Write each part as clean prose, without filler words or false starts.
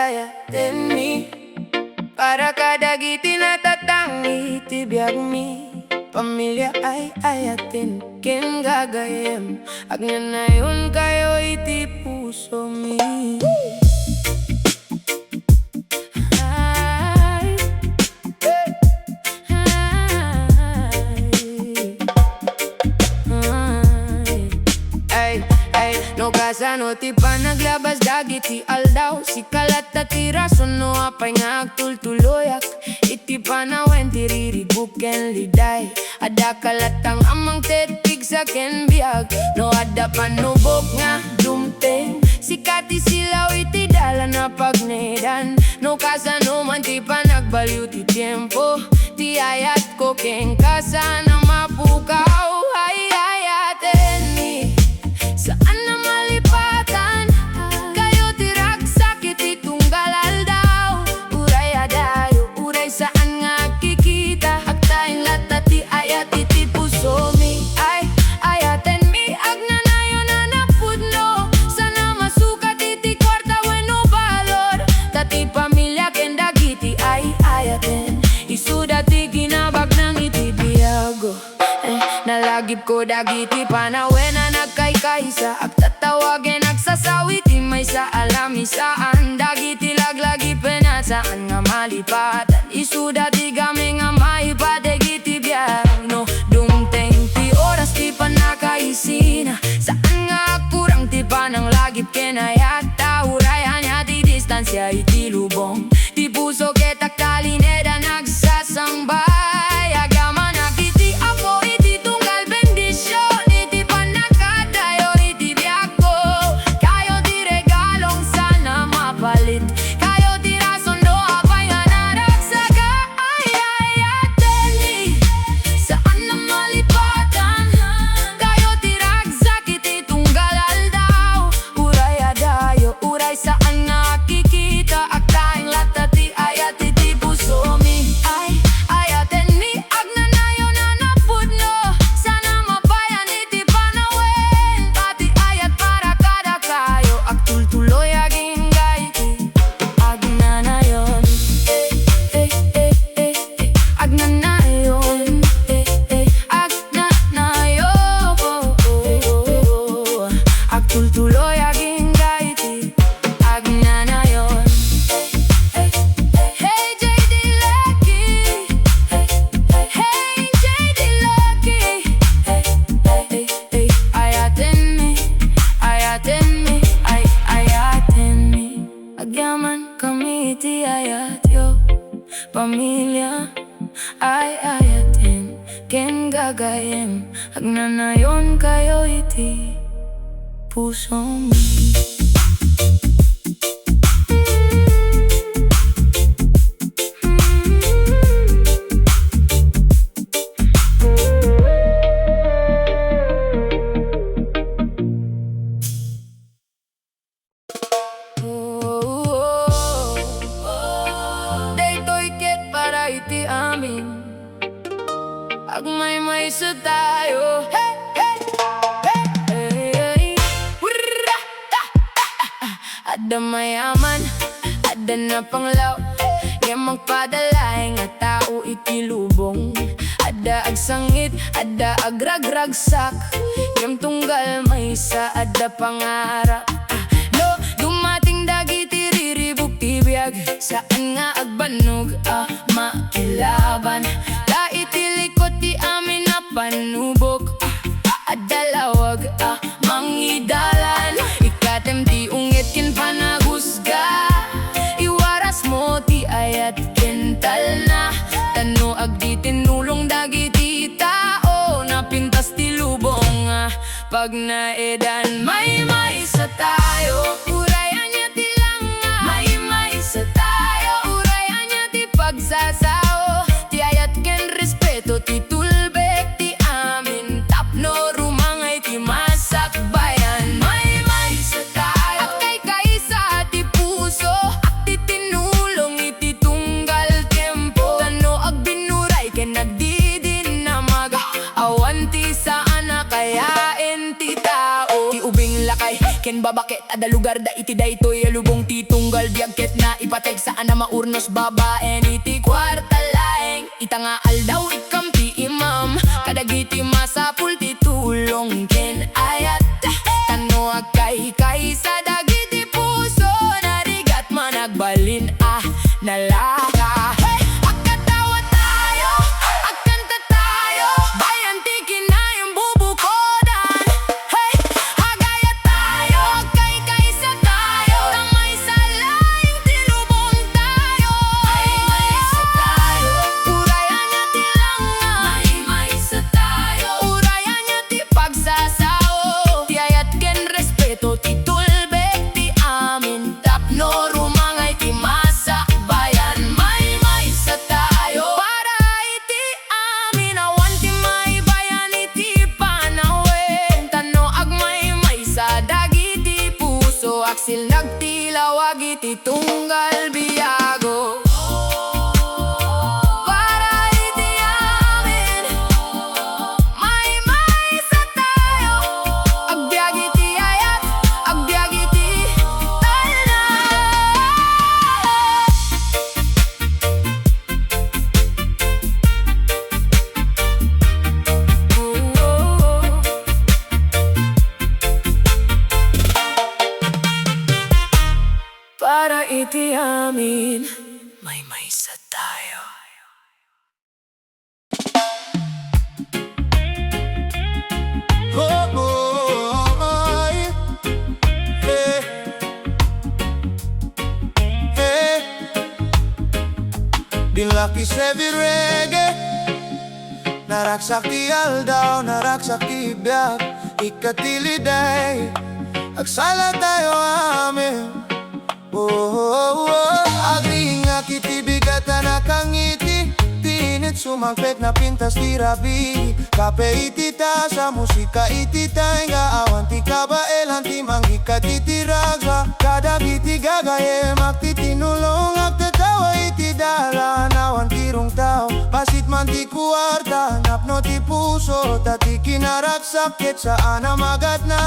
ayayatin mi para kadagiti natatangi tibiyag mi. Pamilya ay ayatin ken gagayem agnanayon kayo iti puso mi. No kasano ti pa naglabas dagiti aldaw si kalat tatira suno apay nga agtultuloyak iti panawen ti riribuk ken liday ada kalatang amang tetig sa ken biag no ada panubok nga dumteng sikati silaw iti dala na pagnedan no kasano man ti pa nagbaliw ti tiempo ti ayat ko ken kasana mapukaw ay ayaten mi saan na malipatan kayo tirag sakit itunggal aldaw uray adayo uray saan nga kikita agtaing latati ayat iti puso mi ay ayaten mi agnanayo na napudno sana masukat iti kwarta wenno balor tati pamilya ken dagiti ay ayaten isuda ti ginabag ng iti biyago nalagip ko dagiti panawen na nagkaykaysa agtatawagin agsasawi ti may sa alami saan dagiti laglagi penasaan nga malipatan isuda ti game nga maipadagiti biyag no dumteng ti oras ti panakaisina saan nga kurang ti panang lagip kenayata urayan niya ti distansya iti lubong ti puso ketak talineda nagsasambay agyaman nakiti ako iti tunggal bendisyon iti panakadayo iti biyak ko kayo ti regalong sana mapalit kayo ti rason do apay nga naragsaga ay ayaten mi saan na malipatan kayo ti ragsak iti tunggal aldaw uray adayo uray saan nga kikita agtaing latati ayat iti puso mi ay ayaten mi agnanayo na napudno sana mabayan iti panawen pati ayat para kada kayo agtultuloy aging gaiti agnanayon agnanayon agnanayon agtultuloy aging gaiti agnanayon. Hey JD Lucky, hey JD Lucky, ayaten mi, ay ayaten mi. Agyaman kami iti ayat yo, pamilya ay ayaten ken gagayem agnanayon kayo iti puso mi. Daytoy ket para iti amin agmay-may sa tayo hey, hey, hey, hey. Wurra, ta, ta, ada mayaman ada na panglaw yang magpadalay nga tao iti lubong ada agsangit ada agragragsak yang tunggal may sa ada pangarap no dumating dagiti riribuk tibiyag saan nga agbanog makilaban la itilikot ti amin na panubok adalawag mangidalan ikatem ti ungit kin panagusga iwaras mo ti ayat kental na tano agdi tinulong dagiti tao napintas ti lubong pag naedan may sa tayo urayan niya ti langa may sa tayo urayan niya ti pagsasao ti ayat ken respeto ti tulbek ti amin tapno rumangay ti masakbayan may sa tayo akay kaisa ti puso at ti tinulong iti tunggal tempo tano agbinuray ken nagdidin na mag awan ti saan na kayain ti tao ti ken babakit ada lugar da iti daytoy lubong ti tunggal biagket na ipateg saan na maurnos babaen iti kwarta laeng ita nga aldaw ikam ti imam kadagiti masapul ti tulong ken ayat tano agkay sa dagiti puso narigat managbalin nalaka agkatawa tayo agkanta tayo bayan ti kinayang bubukodan agaya tayo agkay sa tayo tamay sa laing ti lubong tayo may sa tayo urayan niya ti langa may sa tayo urayan niya ti pagsasao ti ayat ken respeto ti tulbek ti amin tapno rumangay ti masa bayan may sa tayo para iti amin awan ti may bayan iti panawen tano agmay sa dagiti puso aksil nagtilawag iti tunggal biyago para iti amin may sa tayo agbiag iti ayat agbiag iti talna para iti amin may sa tayo Oh, oh, ay. Eh. Eh. Dilaki sevi reggae naraksak ti aldaw naraksak ti biyak ikatiliday agsala tayo amin oh, oh, oh. Agri nga kiti bigatan na kangiti Tinit sumangpet na pintas ti rabi Kape itita sa musika itita Nga awan ti kabaelan ti manggika titiragsa Kadag iti gagayem akti tinulong agtatawa iti dalan Awan tirong tao pasit man ti kuwarta Napno ti puso tati kinaraksak ket saan na magat na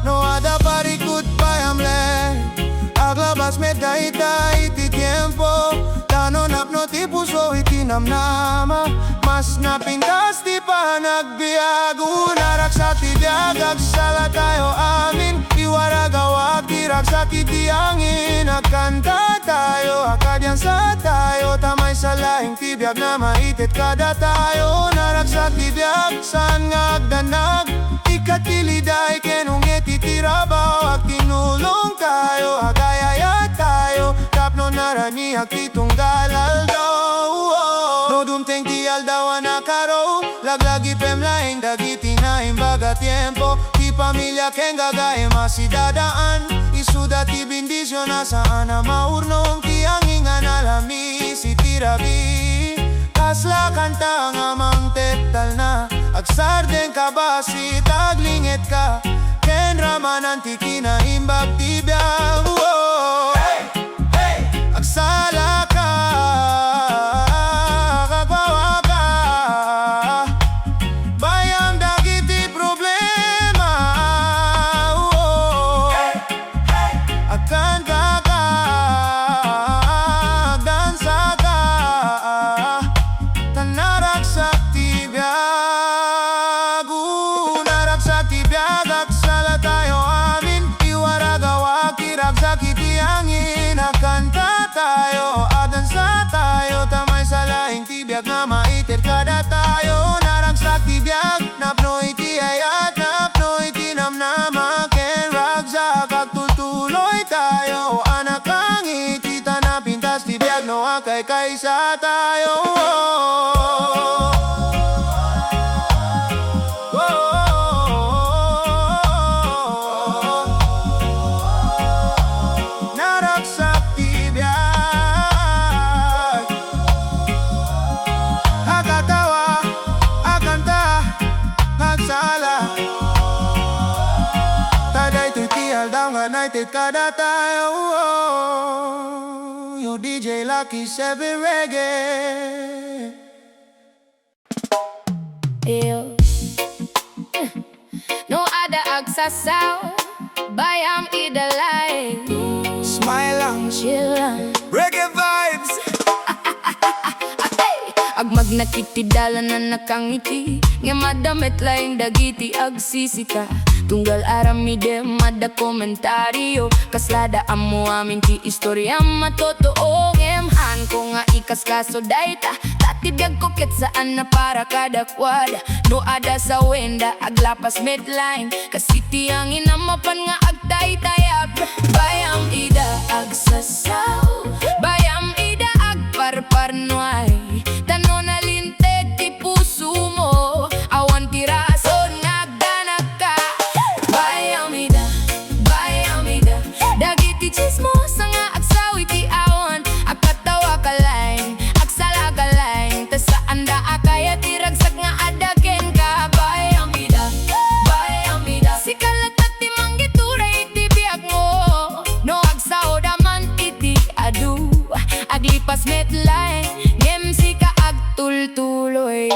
No ada parikut payamle Aglabas medda iti tiempo Tano napno ti puso iti namnama Mas napintas ti panagbiago Naraksak ti biag agsala tayo amin Iwaragawag ti raksak iti angin Agkanta tayo akadyan sa tayo Tamay sa lahing ti biag na maitit kada tayo Naraksak ti biag saan nga agdanag Ikatiliday kenung ititirabaw Ag tinulong tayo agayaya tayo Tapno narani ag titunggal aldaw No dumteng ti aldaw anakaro Laglagi pemlaing dagiti na imbaga tiempo Ti pamilya ken gagae masidadaan Isuda ti bindisyon na saan na maurnong Ti angingan alami si tirabi Kasla kanta nga mang tetal na Agsarden ka basi taglinget ka Ken ramanan ti kinaimbag ti biag hey, hey. Agsala ka kagwawa ka Bayang dagiti problema hey, hey. Agkanta ka agdansa ka Tanaraksak ti biag Naraksak ti biag agsala tayo amin Iwaragawag kiragsak iti angin Agkanta tayo adansa tayo Tamay sa lahing ti biag na maitir kada tayo Naraksak ti biag napno iti ayat Napno iti namnama ken ragsak agtultuloy tayo Anak ang iti tanapintas ti biag no akay kaysa tayo Naraksak ti biag Agatawa, aganta, agsala Taday to'y ti aldaw nga naitit kada tayo Yo DJ Lucky 7 Reggae Ew. No ada agsasaw bayam idalay. Smile lang, Chill lang. reggae vibes. Agmag nakitidala na nakangiti, nga madamit laing dagiti agsisika. Tunggal arami de mada komentaryo, kaslada amo amin ti istorya matotoo. Ngemhan ko nga ikas kaso dayta, tatibiyag ko ket saan na para kadakwada. No ada sa wenda aglapas midline, kasiti ang inamapan nga agtaytayap. Bayam ida agsasaw, bayam ida agparparnoy. Tano na linted ti puso mo, awan ti rason nga agdanak ka. Bayamida, bayamida, dagiti chismos nga agsawi ti awan. Agkatawa ka lain, agsala ka lain, tas saan da akaya ti ragsak nga adagen ka. Bayamida, bayamida, si kalat at ti manggituray ti biyak mo. No agsaw daman iti adu, aglipas metline, ngem si ka agtultuloy.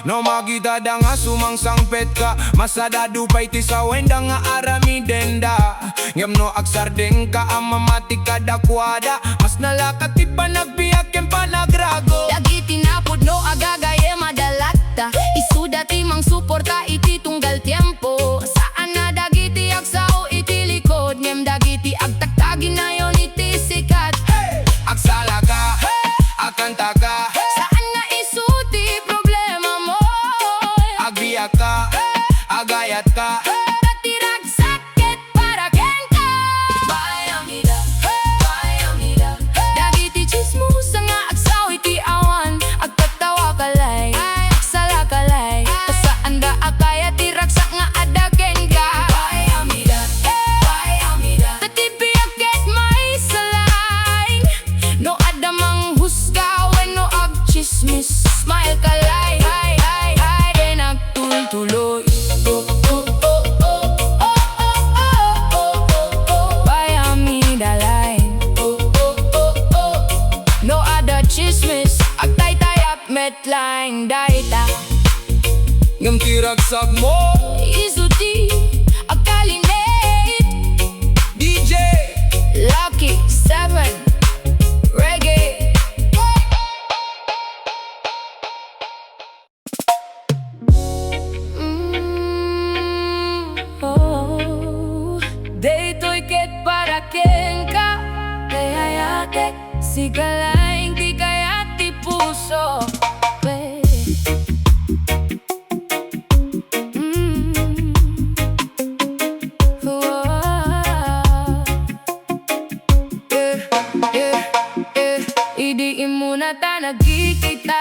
No magita da nga sumangsang pet ka, masada dupay ti sa wenda nga arami denda. Ngem no agsardeng ka amamati ka dakwada, mas nalakat ti panagbiyak ken panagrago. Dagiti napod no agagaye madalata, isuda ti mang suporta iti tunggal tiempo. Saan na dagiti agsao iti likod, ngem dagiti agtaktagin na yon iti sikat. Agsala ka, akanta ka, Saan nga isuti problema mo, agbiyak ka, agayat ka. tatirag sakit para ken ka. Bayamida, bayamida, dagiti chismus nga agsaw iti awan. Agtatawa kalay, agsala kalay, saan da akaya ti ragsak nga adagen ka. Bayamida, bayamida, tatibiyag ket may salain. No adamang husga wenno agchismis. Smile kalay, ay nagtultuloy. Bayamidalay. No other chismis, agtaytayap metline dayta. Ngem ti ragsak mo, Isuti, agkalinate, DJ. Lucky 7, Reggae. Daytoy ket para ken ka, kayayate, sigalaing di kaya ti puso. Idiin mo na ta nagkikita,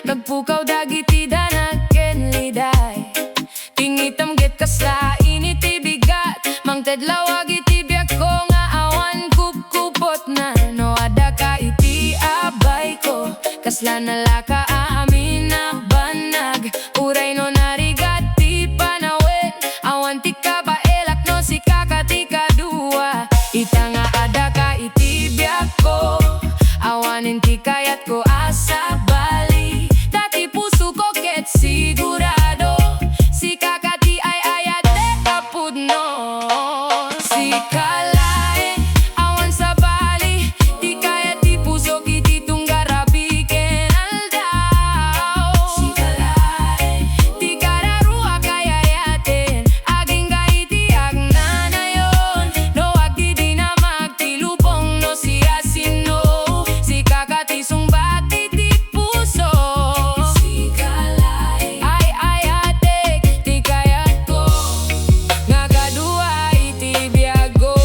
nagpukaw dagiti danaken liday. Tingitam get kasla initi bigat, mang tedlawag iti biyak ko nga awan kupkupot na. No ada ka iti abay ko, kasla nalaka amin na banag. Uray no narigat ti panawin, awan ti kabaelak no si kakati kadua. Ita nga ada ka iti biyak ko, awanin ti kayat ko asa bali. Dati puso ko ket sigurado, si kakati ay ayate kapud no. Si kalay, awan sa bali, ti kayat ti puso kiti tunggarabi ken aldaw. Si kalay, ti kararua kayayaten, aging gaiti agnanayon. No agdi na magtilupong no si asino, si kakati sumbat iti puso. Si kalay, ay ayate, ti kayat ko, nga kadua iti biyago.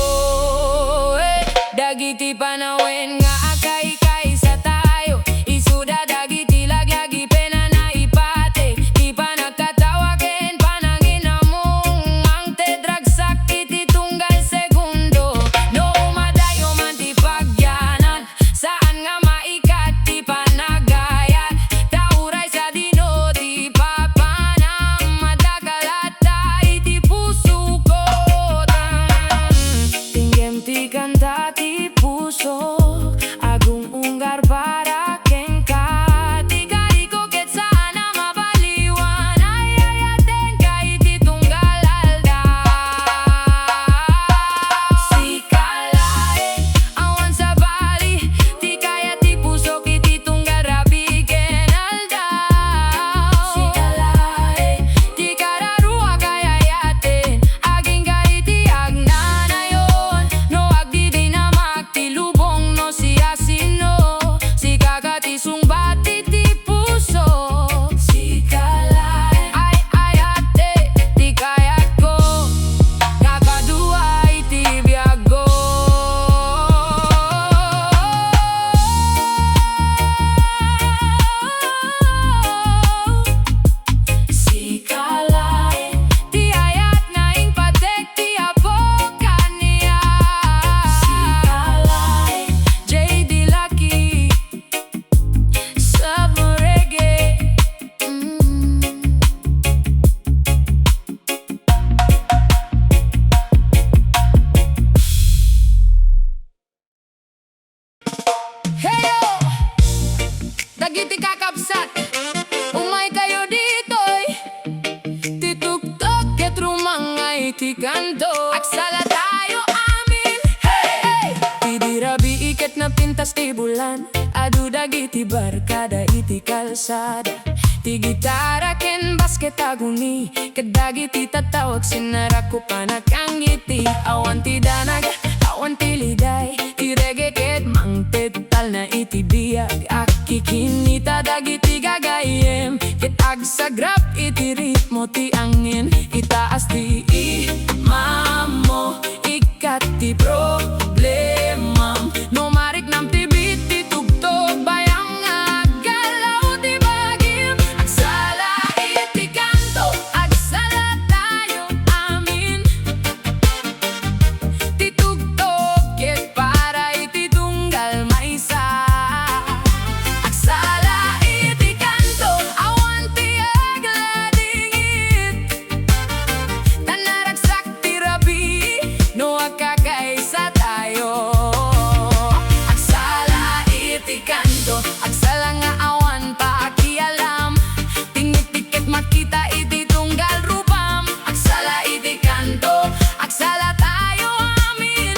mintas ti bulan, adu dagiti barkada iti kalsada. Ti gitara ken basket aguni, kadagiti tatawag sinarako panakangiti. Awan ti danag, awan ti liday, ti reggae ket mangtetal na iti biyag. Akikinita dagiti gagayem, ket agsagrap iti ritmo ti angin. Itaas ti imamo, ikat ti problemam, no marik nam ti beat ti tugtog bayang agalaw ti bagim. Agsala iti kanto, agsala tayo amin. Ti tugtog ket para iti tunggal maysa. Agsala iti kanto, awan ti agladingit. Tanaragsak ti rabi, no agkakaisa tayo. Agsala iti kanto, agsala nga awan pa akialam. Tingitik ket makita iti tunggal rupam. Agsala iti kanto, agsala tayo amin.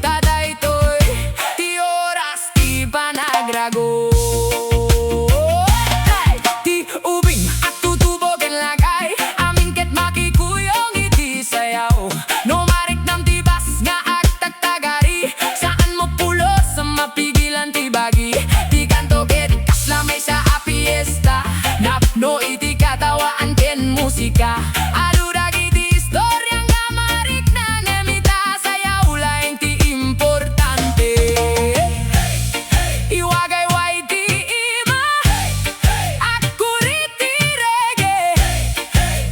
Tadaytoy ti oras ti panagrago. Ti ubing at tutubo ken lagay, amin ket makikuyong iti sayaw. No marik nam ti bas nga agtagtagari, saan mo pulos sa mapigilan ti bagi. Ti kanto ket kaslamay sa apiesta, napno iti katawaan ken musika. Adu dagiti istorya nga marik na nemita, sayaw laeng ti importante. Iwagayway ti ima, akurit ti reggae.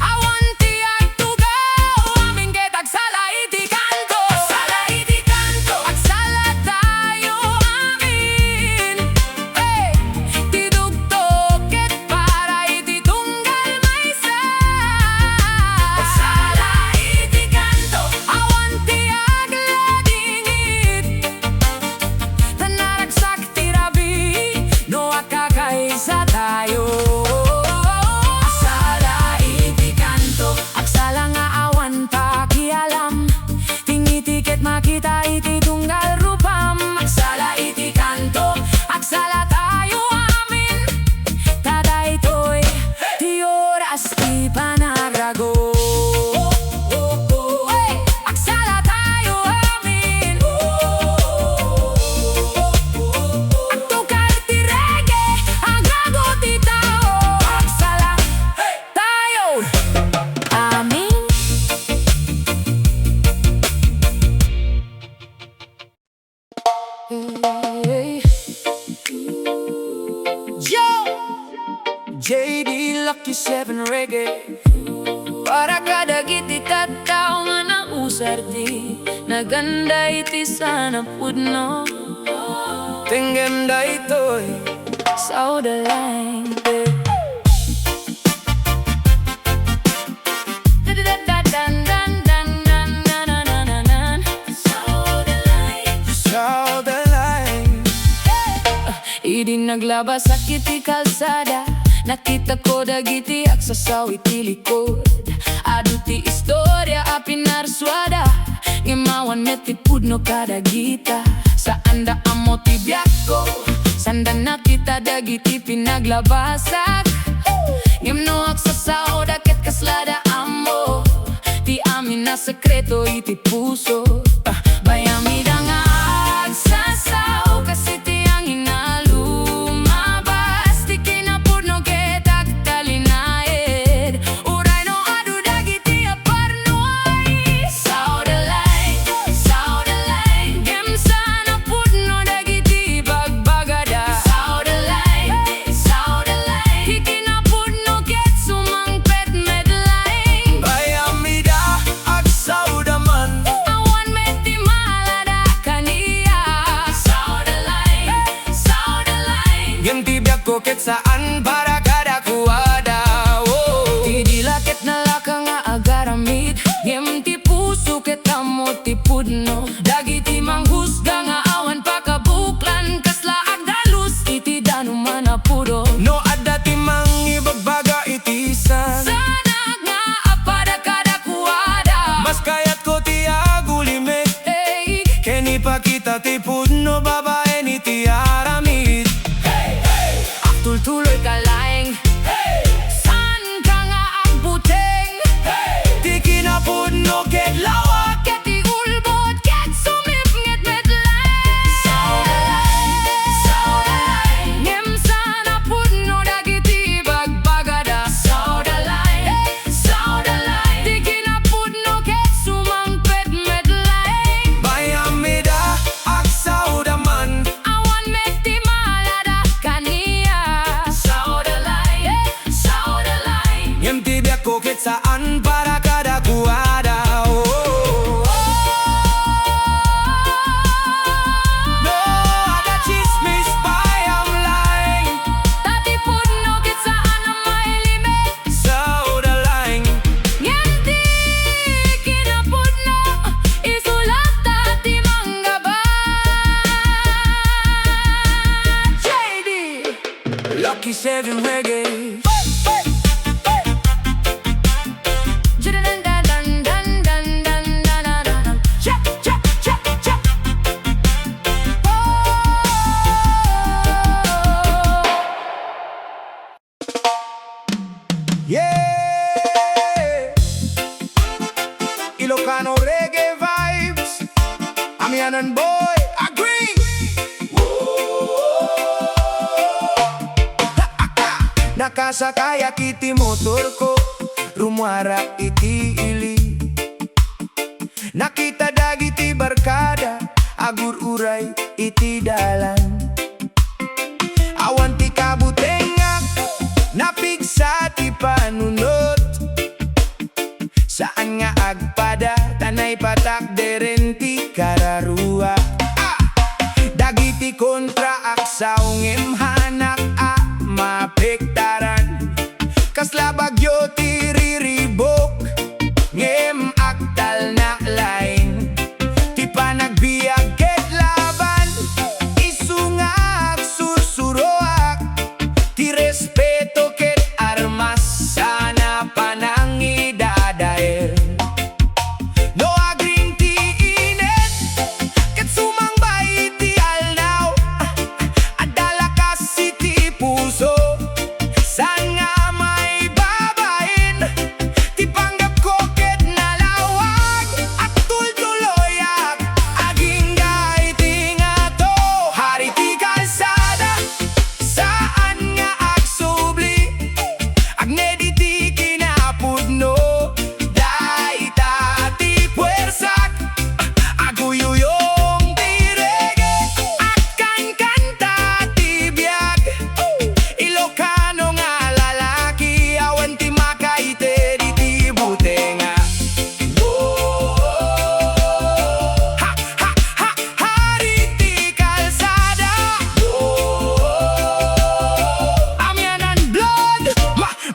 Awan ti agtugaw, amin ket agsala iti kanto. Agsala iti kanto, agsala tayo amin. Ti tugtog ket para iti tunggal maysa. Agsala iti kanto, awan ti agladingit. Tanaragsak ti rabi, no agkakaisa tayo. Agsala iti kanto, agsala nga awan pa akialam. Tingiti ket makita iti tunggal rupam. Agsala iti kanto, agsala tayo amin. Tadaytoy ti oras ti panagrago. Agsala tayo amin. Agtukar ti reggae, agago ti tao. Agsala tayo amin. Hey. Yo! JD Lucky 7 Reggae, para kada giti tattao nga nausar ti naganda iti sana pudno. Tenga ito'y sa the line. Show the line. Idi naglabas sa kiti kalsada, nakita ko dagiti aksasaw iti likod. Adu ti istorya a pinarswada, imawan met ti pudno kadagita. Saan da amo ti biyak ko, sanda nakita dagiti pinaglabasak. Ngimno aksasaw daket kaslada amo, ti amin na sekreto iti puso. Bayami da nga agsasaw, kasi ti ang inalumabas. Ti kinapurno ket agtalinaed, uray no adu dagiti aparno ay. Saw the line, gem sana purno dagiti bagbagada. Saw the line, ti kinapurno ket sumangpet medlaing. Bayami da agsaw daman, Awan met ti malada kaniya. Saw the line, ganti biyak ko ket saan para kada kuwada. ti dilakit na laka nga agaramid, gem ti puso ket amo ti pudno. Dagiti manghusga nga awan pakabuklan, kasla agdalus iti danuman a puro. No adda ti mangibagbaga itisan, Sana nga apada kada kuwada. mas kayat ko ti agulimet. Hey, Keni pakita ti pudno babae ni living reggae. Yeah! Ilokano Reggae Vibes. Agyaman boy, agree! Nakasakaya kiti motor ko, rumara iti ili. Nakita dagiti barkada, agur uray iti dalan. Awan ti kabutengak, napigsa ti panunot. Saan nga agpada, tanay patak deren ti kararua. Dagiti kontra aksaw ngem hanak mapektaran. Kasla bagyo ti riribok, ngem aktal na lain. Ti panagbiag ket laban, isungak sursuroak. Ti respeto ket armas, sana panangidadaer. No agring ti inet, ket sumangbay ti alnaw. Adala kasi ti puso, san nga may babain. Ti panggap ko ket nalawag, at tultuloyak aging gay ti nga to. Hari ti kalsada, saan nga agsubli, agnedi ti kinapudno. Daita ti puwersak, aguyuyong ti reggae, akan kanta ti biag. Ilokano nga lalaki, awan ti makaite di ti butenga. Ha, ha, ha, hari ti kalsada. Agyaman blood,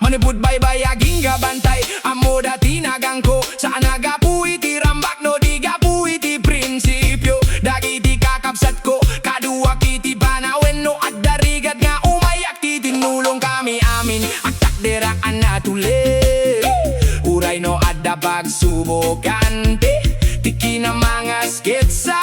manipud baybay aging gabantay. Amo dati nagangko, saan nagapuy ti rambak no di gapuy ti prinsipyo. Dagiti kakabsat ko, kadua kiti banawen no at darigat nga umayak ti tinulong kami amin. Aktak deraan na tuli, uray no adda pagsubukan. Ti kinamanga sketsa,